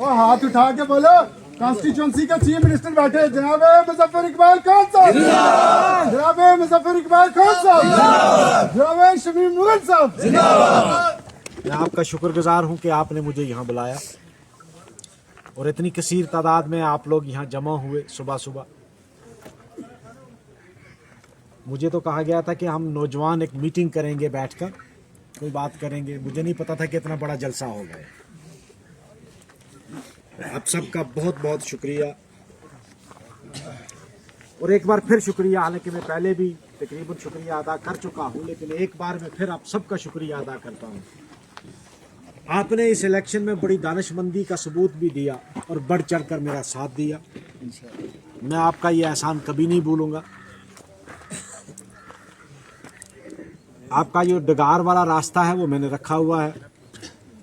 और हाथ उठा के बोलो कॉन्स्टिट्यूंसी का चीफ मिनिस्टर बैठे जनाब मुजफ्फर इकबाल खान साहब, जनाब मुजफ्फर इकबाल खान साहब, जनाब शमीम मुगल साहब। मैं आपका शुक्रगुजार हूं कि आपने मुझे यहाँ बुलाया और इतनी कसीर तादाद में आप लोग यहाँ जमा हुए सुबह सुबह। मुझे तो कहा गया था कि हम नौजवान एक मीटिंग करेंगे, बैठकर कोई बात करेंगे। मुझे नहीं पता था कि इतना बड़ा जलसा हो गया। आप सबका बहुत बहुत शुक्रिया और एक बार फिर शुक्रिया। हालांकि मैं पहले भी तकरीबन शुक्रिया अदा कर चुका हूं, लेकिन एक बार मैं फिर आप सबका शुक्रिया अदा करता हूं। आपने इस इलेक्शन में बड़ी दानिशमंदी का सबूत भी दिया और बढ़ चढ़ कर मेरा साथ दिया। मैं आपका ये एहसान कभी नहीं भूलूंगा। आपका जो डगार वाला रास्ता है वो मैंने रखा हुआ है,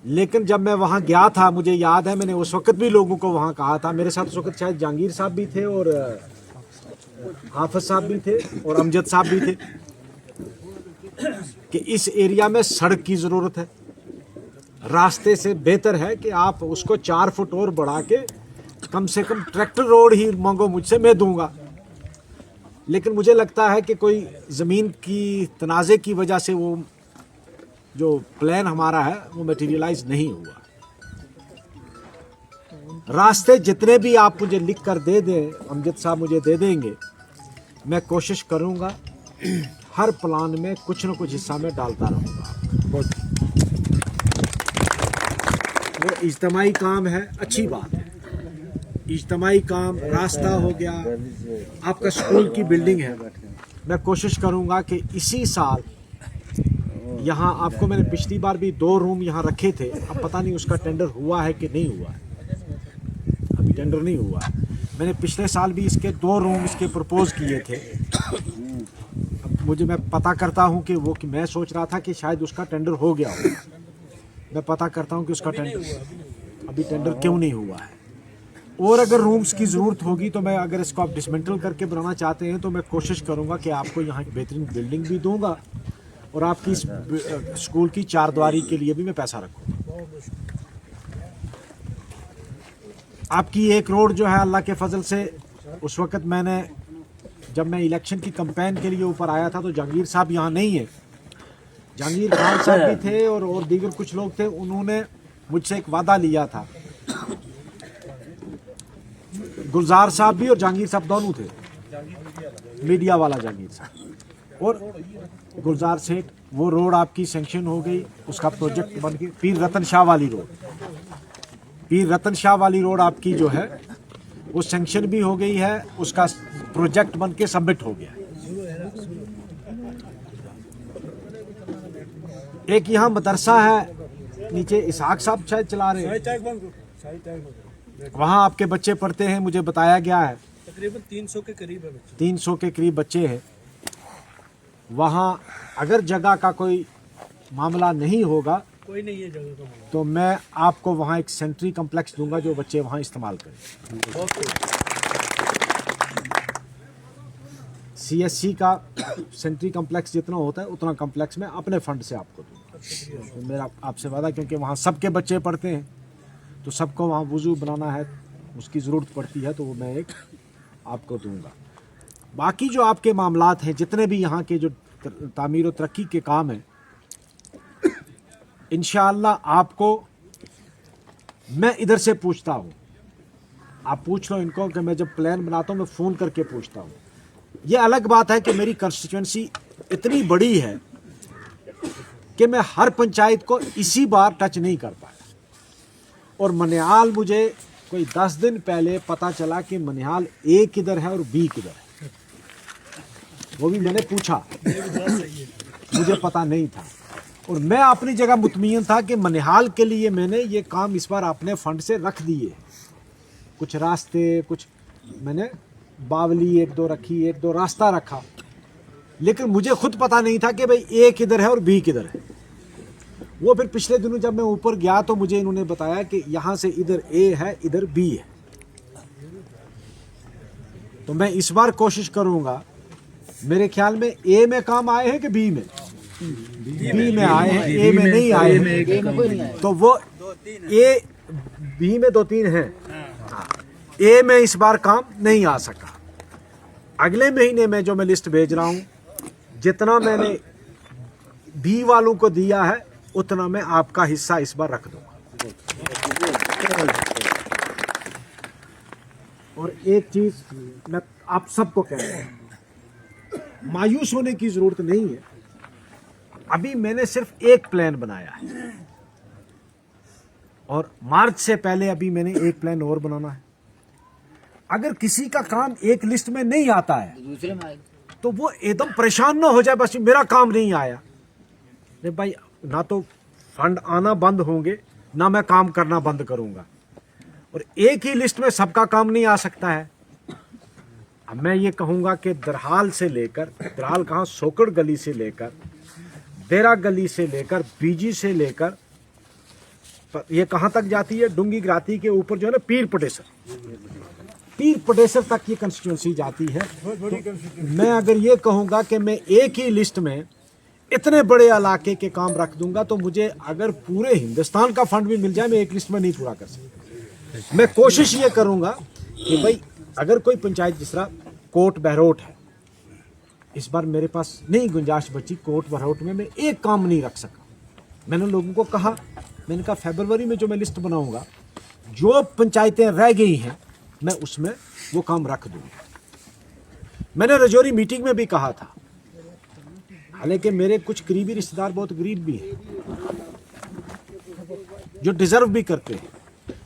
लेकिन जब मैं वहाँ गया था, मुझे याद है मैंने उस वक्त भी लोगों को वहाँ कहा था, मेरे साथ उस वक्त शायद जहांगीर साहब भी थे और हाफिज साहब भी थे और अमजद साहब भी थे, कि इस एरिया में सड़क की ज़रूरत है। रास्ते से बेहतर है कि आप उसको 4 फुट और बढ़ा के कम से कम ट्रैक्टर रोड ही मांगो मुझसे, मैं दूंगा। लेकिन मुझे लगता है कि कोई ज़मीन की तनाज़े की वजह से वो जो प्लान हमारा है वो मटेरियलाइज नहीं हुआ। रास्ते जितने भी आप मुझे लिख कर दे दें, अमजद साहब मुझे दे देंगे, मैं कोशिश करूंगा हर प्लान में कुछ न कुछ हिस्सा में डालता रहूंगा। वो इज्तमाई काम है, अच्छी बात है। इज्तमाई काम, रास्ता हो गया, आपका स्कूल की बिल्डिंग है। मैं कोशिश करूंगा कि इसी साल यहाँ आपको, मैंने पिछली बार भी 2 रूम यहाँ रखे थे, अब पता नहीं उसका टेंडर हुआ है कि नहीं हुआ है। अभी टेंडर नहीं हुआ है। मैंने पिछले साल भी इसके 2 रूम इसके प्रपोज किए थे। अब मैं पता करता हूँ कि वो, कि मैं सोच रहा था कि शायद उसका टेंडर हो गया हो। मैं पता करता हूँ कि उसका टेंडर अभी टेंडर क्यों नहीं हुआ है। और अगर रूम्स की ज़रूरत होगी तो मैं, अगर इसको आप डिसमेंटल करके बनाना चाहते हैं तो मैं कोशिश करूँगा कि आपको यहाँ एक बेहतरीन बिल्डिंग भी दूँगा और आपकी स्कूल की 4 दीवारी के लिए भी मैं पैसा रखूँगा। आपकी एक रोड जो है, अल्लाह के फजल से, उस वक़्त मैंने, जब मैं इलेक्शन की कैंपेन के लिए ऊपर आया था तो जहांगीर साहब यहाँ नहीं है, जहांगीर खान साहब भी थे और दीगर कुछ लोग थे। उन्होंने मुझसे एक वादा लिया था। गुलजार साहब भी और जहांगीर साहब दोनों थे, मीडिया वाला जहांगीर साहब और गुलजार सेठ। वो रोड आपकी सैंक्शन हो गई, उसका प्रोजेक्ट बन के, पीर रतन शाह वाली रोड, पीर रतन शाह वाली रोड आपकी जो है वो सैंक्शन भी हो गई है, उसका प्रोजेक्ट बन के सबमिट हो गया। एक यहाँ मदरसा है नीचे, इसहाक साहब शायद चला रहे हैं, वहाँ आपके बच्चे पढ़ते हैं, मुझे बताया गया है। तकरीबन 300 के करीब है बच्चे। 300 के करीब बच्चे हैं वहाँ। अगर जगह का कोई मामला नहीं होगा, कोई नहीं है जगह का मामला, तो मैं आपको वहाँ एक सेंट्री कम्प्लेक्स दूंगा जो बच्चे वहाँ इस्तेमाल करें। CSC का सेंट्री कम्प्लेक्स जितना होता है उतना कम्प्लेक्स मैं अपने फंड से आपको दूंगा। तो मेरा आपसे वादा, क्योंकि वहाँ सबके बच्चे पढ़ते हैं तो सबको वहाँ वुज़ू बनाना है, उसकी ज़रूरत पड़ती है, तो वो मैं एक आपको दूंगा। बाकी जो आपके मामलात हैं, जितने भी यहाँ के जो तामीर और तरक्की के काम हैं, इंशाअल्लाह आपको मैं इधर से पूछता हूँ। आप पूछ लो इनको कि मैं जब प्लान बनाता हूँ मैं फ़ोन करके पूछता हूँ। ये अलग बात है कि मेरी कंस्टिट्यूंसी इतनी बड़ी है कि मैं हर पंचायत को इसी बार टच नहीं कर पाया। और मनिहाल, मुझे कोई 10 दिन पहले पता चला कि मनिहाल A किधर है और B किधर है, वो भी मैंने पूछा, मुझे पता नहीं था। और मैं अपनी जगह मुतमईन था कि मनिहाल के लिए मैंने ये काम इस बार अपने फंड से रख दिए। कुछ रास्ते, कुछ मैंने बावली 1-2 रखी, 1-2 रास्ता रखा, लेकिन मुझे खुद पता नहीं था कि भाई A किधर है और B किधर है। वो फिर पिछले दिनों जब मैं ऊपर गया तो मुझे इन्होंने बताया कि यहाँ से इधर A है, इधर B है। तो मैं इस बार कोशिश करूँगा, मेरे ख्याल में A में काम आए हैं कि B में? B में आए हैं, A में नहीं आए हैं। तो वो A बी में 2-3 हैं। हाँ, ए में इस बार काम नहीं आ सका। अगले महीने में जो मैं लिस्ट भेज रहा हूँ, जितना मैंने बी वालों को दिया है उतना मैं आपका हिस्सा इस बार रख दूंगा। और एक चीज मैं आप सबको कह रहा हूं, मायूस होने की जरूरत नहीं है। अभी मैंने सिर्फ एक प्लान बनाया है और मार्च से पहले अभी मैंने एक प्लान और बनाना है। अगर किसी का काम एक लिस्ट में नहीं आता है तो वो एकदम परेशान ना हो जाए, बस मेरा काम नहीं आया। नहीं भाई, ना तो फंड आना बंद होंगे, ना मैं काम करना बंद करूंगा। और एक ही लिस्ट में सबका काम नहीं आ सकता है। अब मैं ये कहूंगा कि दरहाल से लेकर, दरहाल कहाँ, सोकड़ गली से लेकर, देरा गली से लेकर, बीजी से लेकर, ये कहाँ तक जाती है, डूंगी ग्राती के ऊपर जो है ना, पीर पटेसर तक ये कंस्टिट्यूंसी जाती है। तो मैं अगर ये कहूंगा कि मैं एक ही लिस्ट में इतने बड़े इलाके के काम रख दूंगा, तो मुझे अगर पूरे हिंदुस्तान का फंड भी मिल जाए, मैं एक लिस्ट में नहीं पूरा कर सकता। मैं कोशिश ये करूंगा कि भाई अगर कोई पंचायत, जिस तरह कोट बहरोट है, इस बार मेरे पास नहीं गुंजाइश बची, कोट बहरोट में मैं एक काम नहीं रख सका। मैंने लोगों को कहा, मैंने कहा फरवरी में जो मैं लिस्ट बनाऊंगा, जो पंचायतें रह गई हैं मैं उसमें वो काम रख दूंगा। मैंने रजौरी मीटिंग में भी कहा था, हालांकि मेरे कुछ करीबी रिश्तेदार बहुत गरीब भी हैं, जो डिजर्व भी करते हैं,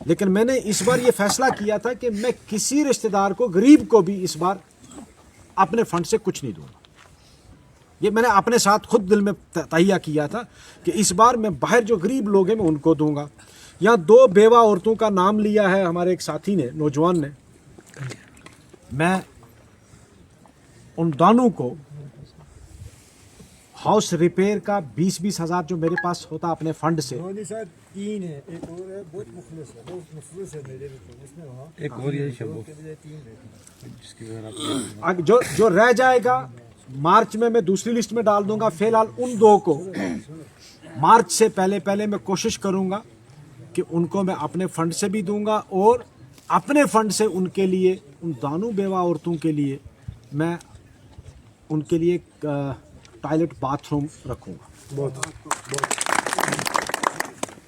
लेकिन मैंने इस बार ये फैसला किया था कि मैं किसी रिश्तेदार को, गरीब को भी इस बार अपने फंड से कुछ नहीं दूंगा। ये मैंने अपने साथ खुद दिल में तहिया किया था कि इस बार मैं बाहर जो गरीब लोग हैं मैं उनको दूंगा। यहाँ 2 बेवा औरतों का नाम लिया है हमारे एक साथी ने, नौजवान ने। मैं उन दोनों को हाउस रिपेयर का 20-20 हज़ार जो मेरे पास होता अपने फंड से, 3 है, एक और है, बहुत मुखलिस है मेरे भी, उसमें वहाँ एक और यही शब्द 3 है। जो रह जाएगा मार्च में मैं दूसरी लिस्ट में डाल दूंगा। फिलहाल उन 2 को मार्च से पहले मैं कोशिश करूंगा कि उनको मैं अपने फंड से भी दूंगा, और अपने फंड से उनके लिए, उन दोनों बेवा औरतों के लिए मैं उनके लिए टॉयलेट बाथरूम रखूंगा।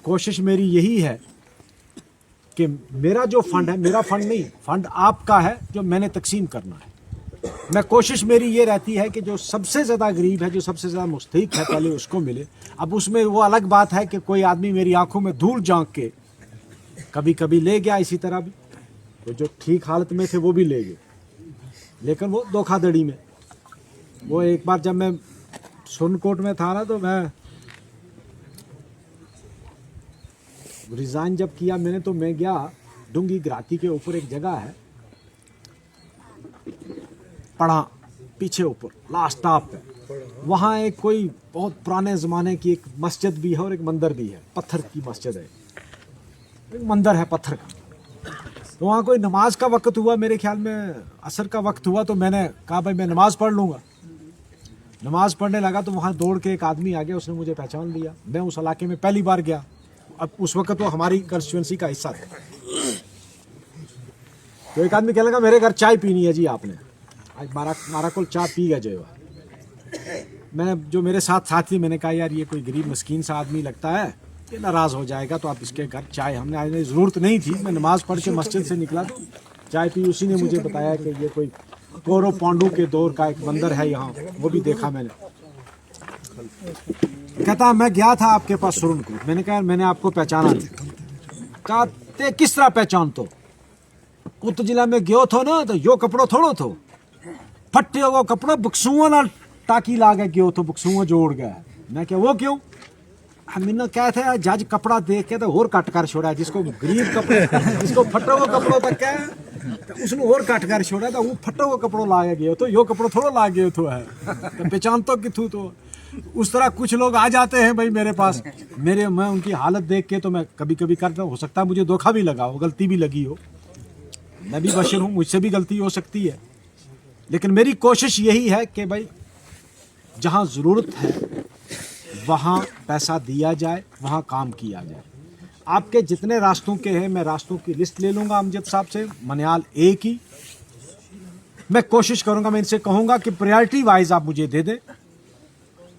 कोशिश मेरी यही है कि मेरा जो फंड है, मेरा फंड नहीं, फंड आपका है जो मैंने तकसीम करना है। मैं कोशिश मेरी ये रहती है कि जो सबसे ज़्यादा गरीब है, जो सबसे ज़्यादा मुस्तहिक है, पहले उसको मिले। अब उसमें वो अलग बात है कि कोई आदमी मेरी आंखों में धूल झांक के कभी कभी ले गया, इसी तरह भी तो जो ठीक हालत में थे वो भी ले गए, लेकिन वो धोखाधड़ी में। वो एक बार जब मैं सुरनकोट में था ना, तो मैं रिजाइन जब किया मैंने, तो मैं गया डूंगी ग्राती के ऊपर एक जगह है, पढ़ा पीछे ऊपर लास्ट स्टॉप पे, वहाँ एक कोई बहुत पुराने ज़माने की एक मस्जिद भी है और एक मंदिर भी है, पत्थर की मस्जिद है, एक मंदिर है पत्थर का। तो वहाँ कोई नमाज का वक्त हुआ, मेरे ख्याल में असर का वक्त हुआ, तो मैंने कहा भाई मैं नमाज़ पढ़ लूँगा। नमाज पढ़ने लगा तो वहाँ दौड़ के एक आदमी आ गया, उसने मुझे पहचान लिया। मैं उस इलाके में पहली बार गया, अब उस वक्त वो हमारी कंस्टिट्यूंसी का हिस्सा था। तो एक आदमी कहने लगा मेरे घर चाय पीनी है जी आपने, आज मारा को चाय पी गया जो। मैंने जो मेरे साथी, मैंने कहा यार ये कोई गरीब मस्कीन सा आदमी लगता है, ये नाराज़ हो जाएगा, तो आप इसके घर चाय, हमने आज ज़रूरत नहीं थी, मैं नमाज़ पढ़ के मस्जिद से निकला तो चाय पी। उसी ने मुझे बताया कि ये कोई कौरव पांडु के दौर का एक मंदिर है यहाँ, वो भी देखा मैंने। कहता मैं गया था आपके पास सुरनकोट, मैंने कहा मैंने आपको पहचाना था। कहा ते किस तरह पहचान तो, कुत जिला में गयो थो ना, तो यो कपड़ो थोड़ो थो, फटे वो कपड़ो बक्सुओं ना टाकी ला के गयो थो, बक्सुओं जोड़ गया। मैं क्या वो क्यों, हमने क्या था जज कपड़ा देख के तो और कट कर छोड़ा, जिसको गरीब कपड़े, जिसको फटा हुआ कपड़ों तक क्या तो उसने और कट कर छोड़ा था, वो फटा हुआ कपड़ों ला गया तो यो कपड़ो थोड़ा ला गया तो है, तो पहचान तो किथू। तो उस तरह कुछ लोग आ जाते हैं भाई मेरे पास, मैं उनकी हालत देख के तो मैं कभी कभी करता, हो सकता है मुझे धोखा भी लगा हो, गलती भी लगी हो, मैं भी बशर हूँ, मुझसे भी गलती हो सकती है। लेकिन मेरी कोशिश यही है कि भाई जहाँ ज़रूरत है वहाँ पैसा दिया जाए, वहाँ काम किया जाए। आपके जितने रास्तों के हैं मैं रास्तों की लिस्ट ले लूंगा अमजद साहब से, मनिहाल ए की। मैं कोशिश करूंगा, मैं इनसे कहूंगा कि प्रायोरिटी वाइज आप मुझे दे दें,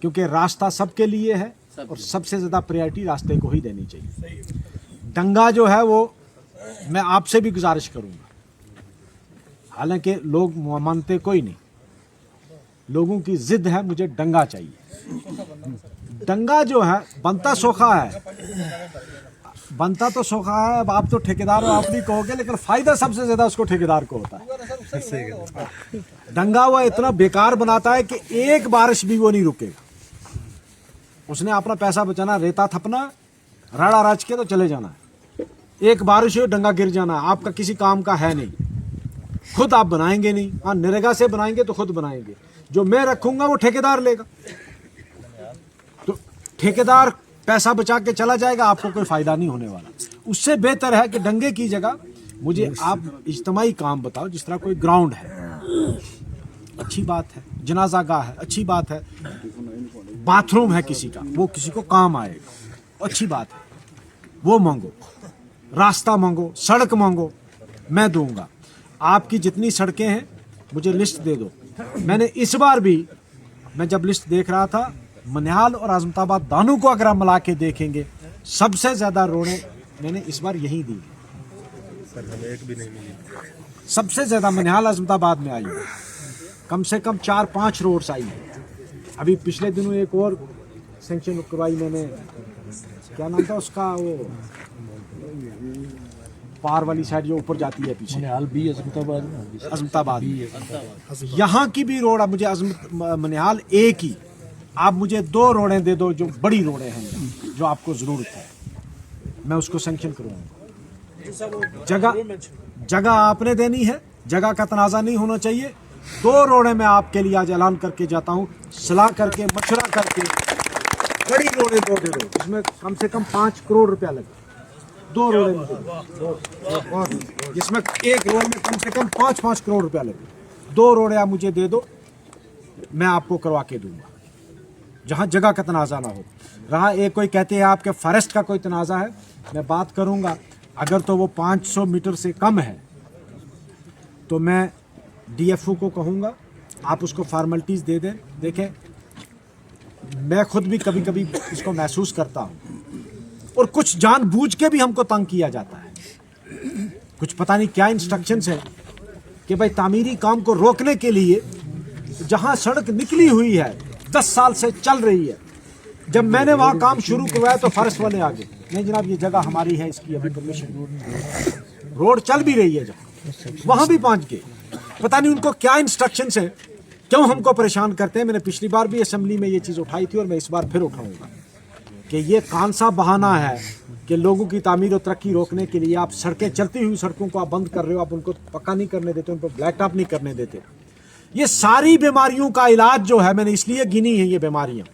क्योंकि रास्ता सबके लिए है और सबसे ज़्यादा प्रायोरिटी रास्ते को ही देनी चाहिए। दंगा जो है वो मैं आपसे भी गुजारिश करूंगा, हालांकि लोग मानते कोई नहीं, लोगों की जिद है मुझे दंगा चाहिए। दंगा जो है बनता सोखा है, बनता तो सोखा है। अब आप तो ठेकेदार हो, आप भी कहोगे, लेकिन फायदा सबसे ज्यादा उसको ठेकेदार को होता है। दंगा वो इतना बेकार बनाता है कि एक बारिश भी वो नहीं रुकेगा। उसने अपना पैसा बचाना, रेता थपना, राड़ा राज के तो चले जाना है। एक बारिश हो डंगा गिर जाना, आपका किसी काम का है नहीं, खुद आप बनाएंगे नहीं। हाँ, नरेगा से बनाएंगे तो खुद बनाएंगे, जो मैं रखूंगा वो ठेकेदार लेगा। तो ठेकेदार पैसा बचा के चला जाएगा, आपको कोई फायदा नहीं होने वाला। उससे बेहतर है कि दंगे की जगह मुझे आप इज्तिमाई काम बताओ, जिस तरह कोई ग्राउंड है, अच्छी बात है, जनाजा गाह है, अच्छी बात है, बाथरूम है किसी का, वो किसी को काम आएगा, अच्छी बात है, वो मांगो। रास्ता मांगो, सड़क मांगो, मैं दूंगा। आपकी जितनी सड़कें हैं मुझे लिस्ट दे दो। मैंने इस बार भी, मैं जब लिस्ट देख रहा था, मनिहाल और अजमताबाद दानों को अगर आप मिला के देखेंगे, सबसे ज्यादा रोडें मैंने इस बार यही दी। सर हमें एक भी नहीं मिली। सबसे ज्यादा मनिहाल अजमताबाद में आई है, कम से कम 4-5 रोड्स आई है। अभी पिछले दिनों एक और सेंक्शन करवाई मैंने, क्या नाम था उसका, वो पार वाली साइड जो ऊपर जाती है पीछे, अजमताबाद। यहाँ की भी रोड, अब मुझे मनिहाल ए की आप मुझे 2 रोडें दे दो जो बड़ी रोडें हैं, जो आपको ज़रूरत है, मैं उसको सैंक्शन करूँगा। जगह आपने देनी है, जगह का तनाज़ा नहीं होना चाहिए। 2 रोडें मैं आपके लिए आज ऐलान करके जाता हूँ, सलाह करके, मशवरा करके, बड़ी रोडें 2 दे दो, इसमें कम से कम 5 करोड़ रुपया लगे। 2 रोडें, और जिसमें एक रोड में कम से कम 5-5 करोड़ रुपया लगे। 2 रोडें आप मुझे दे दो, मैं आपको करवा के दूंगा, जहाँ जगह का तनाज़ा ना हो। रहा एक कोई कहते हैं आपके फॉरेस्ट का कोई तनाज़ा है, मैं बात करूंगा। अगर तो वो 500 मीटर से कम है तो मैं डीएफओ को कहूँगा आप उसको फॉर्मेलिटीज़ दे दें। देखें, मैं खुद भी कभी कभी इसको महसूस करता हूँ, और कुछ जानबूझ के भी हमको तंग किया जाता है। कुछ पता नहीं क्या इंस्ट्रक्शंस है कि भाई तामीरी काम को रोकने के लिए, जहाँ सड़क निकली हुई है 10 साल से चल रही है, जब मैंने वहाँ काम शुरू करवाया तो फॉरेस्ट वाले आ गए, नहीं जनाब ये जगह हमारी है, इसकी अभी परमिशन। रोड चल भी रही है जहाँ, वहाँ भी पहुँच गए। पता नहीं उनको क्या इंस्ट्रक्शंस है, क्यों हमको परेशान करते हैं। मैंने पिछली बार भी असेंबली में ये चीज़ उठाई थी और मैं इस बार फिर उठाऊंगा कि ये कौन सा बहाना है कि लोगों की तामीर और तरक्की रोकने के लिए आप सड़कें, चलती हुई सड़कों को आप बंद कर रहे हो, आप उनको पक्का नहीं करने देते, उन पर ब्लैक टॉप नहीं करने देते। ये सारी बीमारियों का इलाज जो है, मैंने इसलिए गिनी है ये बीमारियां।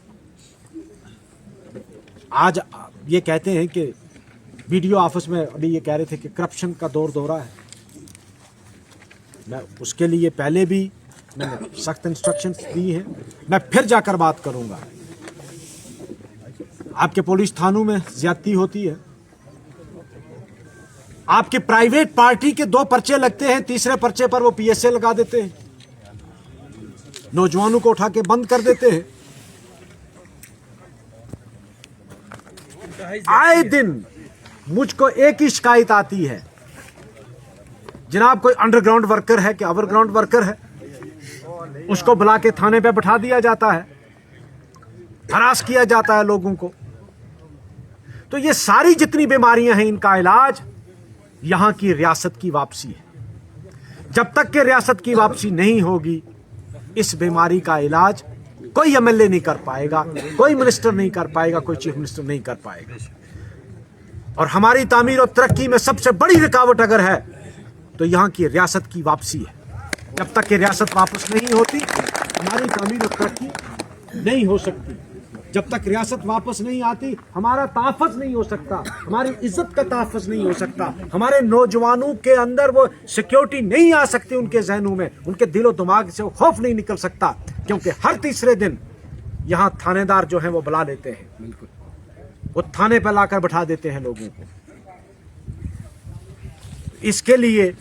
आज ये कहते हैं कि वीडियो ऑफिस में अभी ये कह रहे थे कि करप्शन का दौर दौरा है। मैं उसके लिए पहले भी मैंने सख्त इंस्ट्रक्शंस दी हैं, मैं फिर जाकर बात करूंगा। आपके पुलिस थानों में ज्यादती होती है, आपके प्राइवेट पार्टी के 2 पर्चे लगते हैं, तीसरे पर्चे पर वो पीएसए लगा देते हैं, नौजवानों को उठा के बंद कर देते हैं। आए दिन मुझको एक ही शिकायत आती है, जनाब कोई अंडरग्राउंड वर्कर है कि ओवरग्राउंड वर्कर है, उसको बुला के थाने पे बैठा दिया जाता है, हरास किया जाता है लोगों को। तो ये सारी जितनी बीमारियां हैं, इनका इलाज यहां की रियासत की वापसी है। जब तक कि रियासत की वापसी नहीं होगी, इस बीमारी का इलाज कोई एमएलए नहीं कर पाएगा, कोई मिनिस्टर नहीं कर पाएगा, कोई चीफ मिनिस्टर नहीं कर पाएगा। और हमारी तामीर और तरक्की में सबसे बड़ी रुकावट अगर है तो यहाँ की रियासत की वापसी है। जब तक कि रियासत वापस नहीं होती, हमारी तामीर और तरक्की नहीं हो सकती। जब तक रियासत वापस नहीं आती, हमारा तहफ़्फ़ुज़ नहीं हो सकता, हमारी इज्जत का तहफ़्फ़ुज़ नहीं हो सकता, हमारे नौजवानों के अंदर वो सिक्योरिटी नहीं आ सकती, उनके जहनों में, उनके दिलो दिमाग से वो खौफ नहीं निकल सकता। क्योंकि हर तीसरे दिन यहाँ थानेदार जो हैं वो बुला लेते हैं, बिल्कुल वो थाने पर लाकर बैठा देते हैं लोगों को। इसके लिए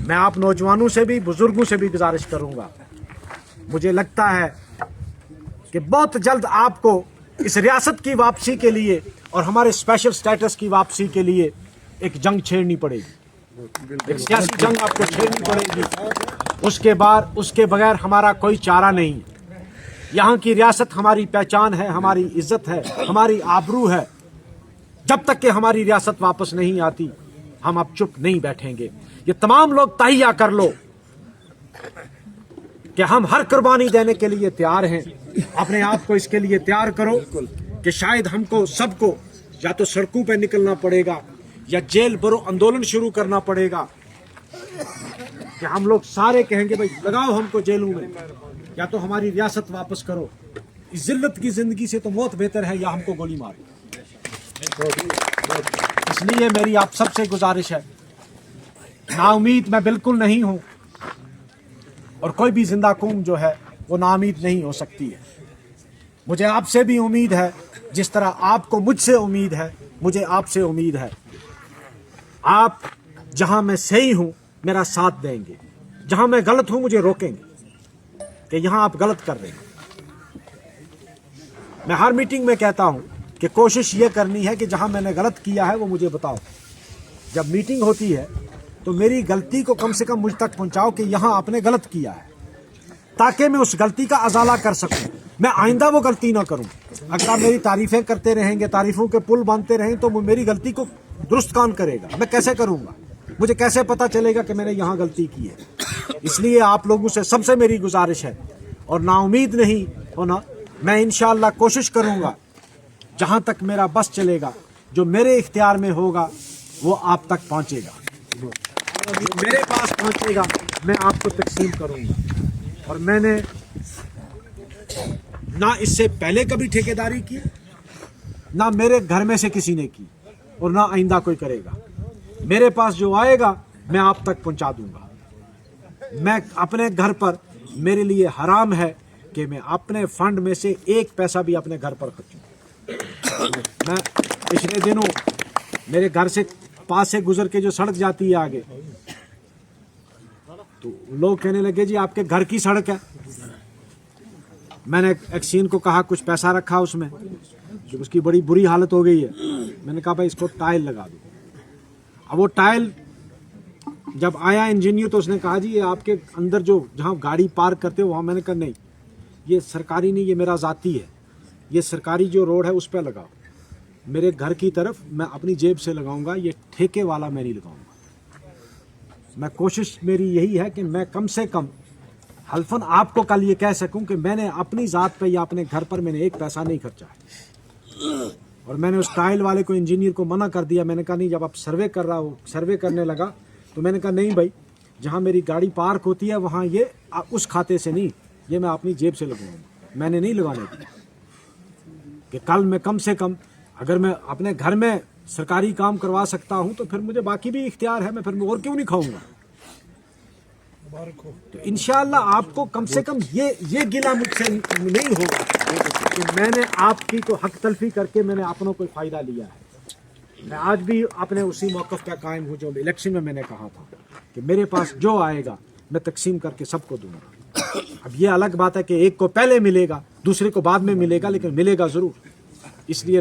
मैं आप नौजवानों से भी, बुजुर्गों से भी गुजारिश करूंगा। मुझे लगता है कि बहुत जल्द आपको इस रियासत की वापसी के लिए और हमारे स्पेशल स्टेटस की वापसी के लिए एक जंग छेड़नी पड़ेगी, एक सियासी जंग आपको छेड़नी पड़ेगी। उसके बगैर हमारा कोई चारा नहीं। यहाँ की रियासत हमारी पहचान है, हमारी इज्जत है, हमारी आबरू है। जब तक कि हमारी रियासत वापस नहीं आती, हम अब चुप नहीं बैठेंगे। ये तमाम लोग तहिया कर लो कि हम हर कुर्बानी देने के लिए तैयार हैं। अपने आप को इसके लिए तैयार करो कि शायद हमको सबको या तो सड़कों पर निकलना पड़ेगा या जेल भरो आंदोलन शुरू करना पड़ेगा, कि हम लोग सारे कहेंगे भाई लगाओ हमको जेलों में, या तो हमारी रियासत वापस करो। इस जिल्लत की जिंदगी से तो मौत बेहतर है, या हमको गोली मारो। इसलिए मेरी आप सबसे गुजारिश है, नाउमीद मैं बिल्कुल नहीं हूं, और कोई भी जिंदा कौम जो है वो नाउमीद नहीं हो सकती है। मुझे आपसे भी उम्मीद है, जिस तरह आपको मुझसे उम्मीद है, मुझे आपसे उम्मीद है। आप जहां मैं सही हूं मेरा साथ देंगे, जहां मैं गलत हूं मुझे रोकेंगे कि यहां आप गलत कर रहे हैं। मैं हर मीटिंग में कहता हूं कि कोशिश ये करनी है कि जहां मैंने गलत किया है वो मुझे बताओ। जब मीटिंग होती है तो मेरी गलती को कम से कम मुझ तक पहुंचाओ कि यहां आपने गलत किया है, ताकि मैं उस गलती का अजाला कर सकूं, मैं आइंदा वो गलती ना करूं। अगर आप मेरी तारीफें करते रहेंगे, तारीफों के पुल बांधते रहें, तो वो मेरी गलती को दुरुस्त कौन करेगा? मैं कैसे करूंगा? मुझे कैसे पता चलेगा कि मैंने यहां गलती की है? इसलिए आप लोगों से सबसे मेरी गुजारिश है, और नाउमीद नहीं होना। मैं इंशाअल्लाह कोशिश करूंगा, जहां तक मेरा बस चलेगा, जो मेरे इख्तियार में होगा वो आप तक पहुंचेगा, जो मेरे पास पहुंचेगा मैं आपको तकसीम करूंगा। और मैंने ना इससे पहले कभी ठेकेदारी की, ना मेरे घर में से किसी ने की, और ना आइंदा कोई करेगा। मेरे पास जो आएगा मैं आप तक पहुंचा दूंगा। मैं अपने घर पर, मेरे लिए हराम है कि मैं अपने फंड में से एक पैसा भी अपने घर पर खर्चूं। मैं पिछले दिनों मेरे घर से पास से गुजर के जो सड़क जाती है आगे, तो लोग कहने लगे जी आपके घर की सड़क है। मैंने एक्सीन को कहा कुछ पैसा रखा उसमें, कि उसकी बड़ी बुरी हालत हो गई है। मैंने कहा भाई इसको टाइल लगा दो। अब वो टाइल जब आया इंजीनियर तो उसने कहा जी ये आपके अंदर जो जहाँ गाड़ी पार्क करते हो वहाँ। मैंने कहा नहीं, ये सरकारी नहीं, ये मेरा ज़ाती है। ये सरकारी जो रोड है उस पर लगाओ, मेरे घर की तरफ मैं अपनी जेब से लगाऊंगा, ये ठेके वाला मैं नहीं लगाऊंगा। मैं कोशिश मेरी यही है कि मैं कम से कम हल्फन आपको कल ये कह सकूं कि मैंने अपनी ज़ात पे या अपने घर पर मैंने एक पैसा नहीं खर्चा है। और मैंने उस टाइल वाले को, इंजीनियर को मना कर दिया। मैंने कहा नहीं, जब आप सर्वे कर रहा हो, सर्वे करने लगा तो मैंने कहा नहीं भाई, जहाँ मेरी गाड़ी पार्क होती है वहाँ ये उस खाते से नहीं, ये मैं अपनी जेब से लगाऊंगा। मैंने नहीं लगाने दिया कि कल मैं कम से कम अगर मैं अपने घर में सरकारी काम करवा सकता हूं तो फिर मुझे बाकी भी इख्तियार है, मैं फिर और क्यों नहीं खाऊंगा। तो इंशाअल्लाह आपको कम से कम ये गिला मुझसे नहीं होगा कि मैंने आपकी को हक तलफी करके मैंने अपनों को फायदा लिया है। मैं आज भी अपने उसी मौक़िफ़ पे कायम हूँ जो इलेक्शन में मैंने कहा था कि मेरे पास जो आएगा मैं तकसीम करके सबको दूंगा। अब ये अलग बात है कि एक को पहले मिलेगा, दूसरे को बाद में मिलेगा, लेकिन मिलेगा ज़रूर। इसलिए